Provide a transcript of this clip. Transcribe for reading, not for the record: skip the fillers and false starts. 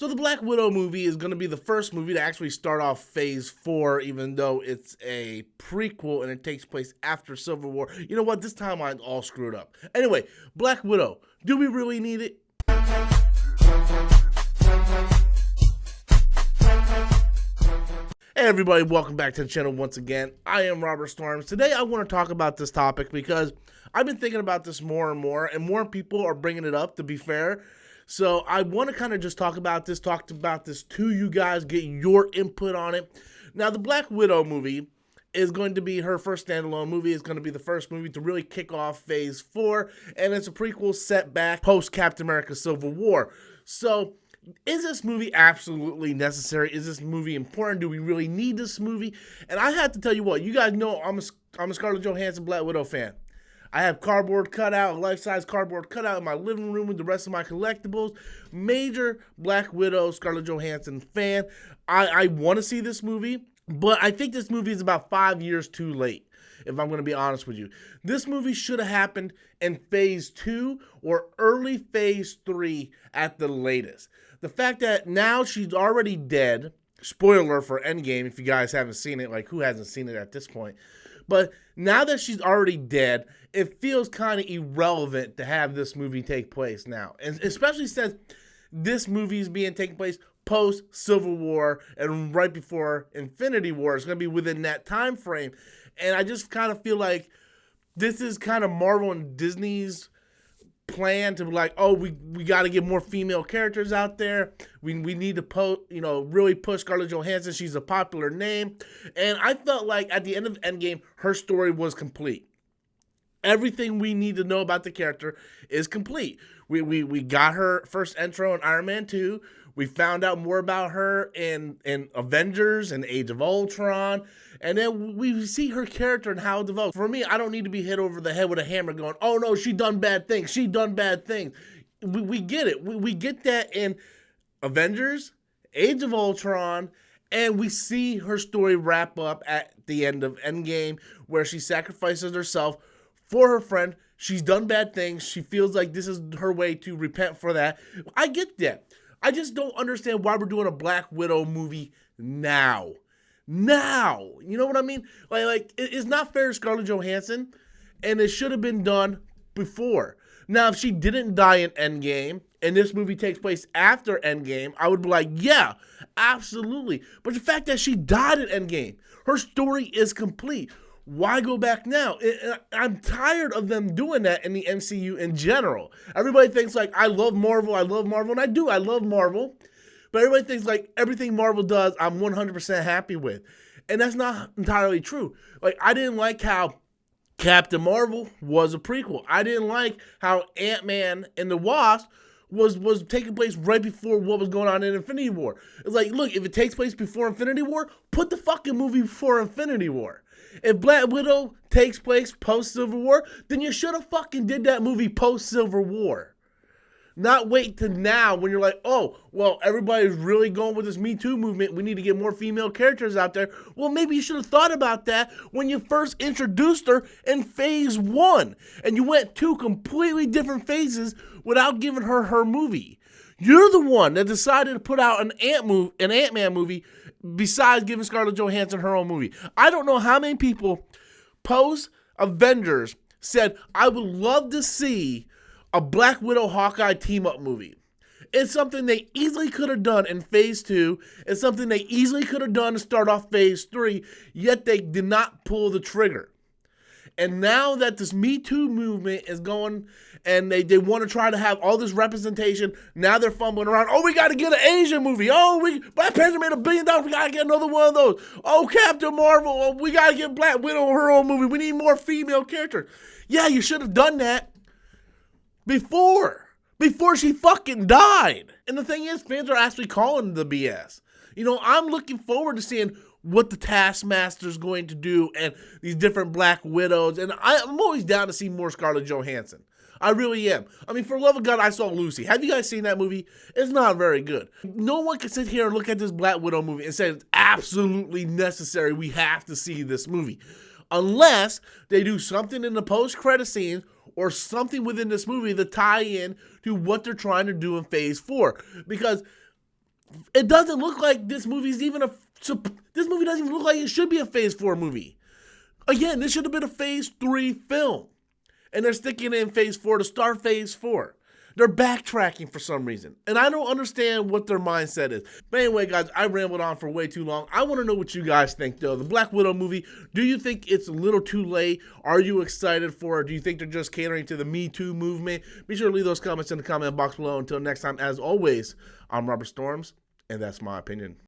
So the Black Widow movie is going to be the first movie to actually start off Phase 4, even though it's a prequel and it takes place after Civil War. You know what? This timeline's all screwed up. Anyway, Black Widow. Do we really need it? Hey everybody, welcome back to the channel once again. I am Robert Storms. Today I want to talk about this topic because I've been thinking about this more and more people are bringing it up, to be fair. So I want to kind of just talk about this to you guys, get your input on it. Now, the Black Widow movie is going to be her first standalone movie. It's going to be the first movie to really kick off Phase 4, and it's a prequel set back post-Captain America Civil War. So, is this movie absolutely necessary? Is this movie important? Do we really need this movie? And I have to tell you what, you guys know I'm a Scarlett Johansson Black Widow fan. I have a life-size cardboard cutout in my living room with the rest of my collectibles. Major Black Widow, Scarlett Johansson fan. I want to see this movie, but I think this movie is about 5 years too late, if I'm going to be honest with you. This movie should have happened in Phase 2 or early Phase 3 at the latest. The fact that now she's already dead, spoiler for Endgame if you guys haven't seen it, like who hasn't seen it at this point, but now that she's already dead, it feels kind of irrelevant to have this movie take place now. And especially since this movie is being taken place post-Civil War and right before Infinity War. It's going to be within that time frame. And I just kind of feel like this is kind of Marvel and Disney's plan to be like, oh, we got to get more female characters out there. We need to really push Scarlett Johansson. She's a popular name. And I felt like at the end of Endgame, her story was complete. Everything we need to know about the character is complete. We got her first intro in Iron Man 2. We found out more about her in Avengers and Age of Ultron. And then we see her character and how it develops. For me, I don't need to be hit over the head with a hammer going, oh no, she done bad things. She done bad things. We get it. We get that in Avengers, Age of Ultron, and we see her story wrap up at the end of Endgame where she sacrifices herself for her friend. She's done bad things. She feels like this is her way to repent for that. I get that. I just don't understand why we're doing a Black Widow movie now. Now. You know what I mean? Like it's not fair to Scarlett Johansson, and it should have been done before. Now, if she didn't die in Endgame, and this movie takes place after Endgame, I would be like, yeah, absolutely. But the fact that she died in Endgame, her story is complete. Why go back now? I'm tired of them doing that in the MCU in general. Everybody thinks like, I love Marvel, and I do, I love Marvel. But everybody thinks like everything Marvel does, I'm 100% happy with. And that's not entirely true. Like, I didn't like how Captain Marvel was a prequel. I didn't like how Ant-Man and the Wasp was taking place right before what was going on in Infinity War. It's like, look, if it takes place before Infinity War, put the fucking movie before Infinity War. If Black Widow takes place post-Civil War, then you should have fucking did that movie post-Civil War. Not wait to now when you're like, oh, well, everybody's really going with this Me Too movement. We need to get more female characters out there. Well, maybe you should have thought about that when you first introduced her in Phase 1. And you went 2 completely different phases without giving her her movie. You're the one that decided to put out an Ant-Man movie besides giving Scarlett Johansson her own movie. I don't know how many people post-Avengers said, I would love to see a Black Widow Hawkeye team-up movie. It's something they easily could have done in Phase 2. It's something they easily could have done to start off Phase 3, yet they did not pull the trigger. And now that this Me Too movement is going and they want to try to have all this representation, now they're fumbling around. Oh, we got to get an Asian movie. Oh, Black Panther made $1 billion. We got to get another one of those. Oh, Captain Marvel. Oh, we got to get Black Widow her own movie. We need more female characters. Yeah, you should have done that before she fucking died. And the thing is, fans are actually calling the BS. You know, I'm looking forward to seeing what the Taskmaster's going to do and these different Black Widows. And I'm always down to see more Scarlett Johansson. I really am. I mean, for the love of God, I saw Lucy. Have you guys seen that movie? It's not very good. No one can sit here and look at this Black Widow movie and say it's absolutely necessary. We have to see this movie. Unless they do something in the post-credit scenes or something within this movie to tie in to what they're trying to do in Phase 4. Because It doesn't look like this movie's even this movie doesn't even look like it should be a Phase 4 movie. Again, this should have been a Phase 3 film. And they're sticking in Phase 4 to start Phase 4. They're backtracking for some reason. And I don't understand what their mindset is. But anyway, guys, I rambled on for way too long. I want to know what you guys think, though. The Black Widow movie, do you think it's a little too late? Are you excited for it? Do you think they're just catering to the Me Too movement? Be sure to leave those comments in the comment box below. Until next time, as always, I'm Robert Storms, and that's my opinion.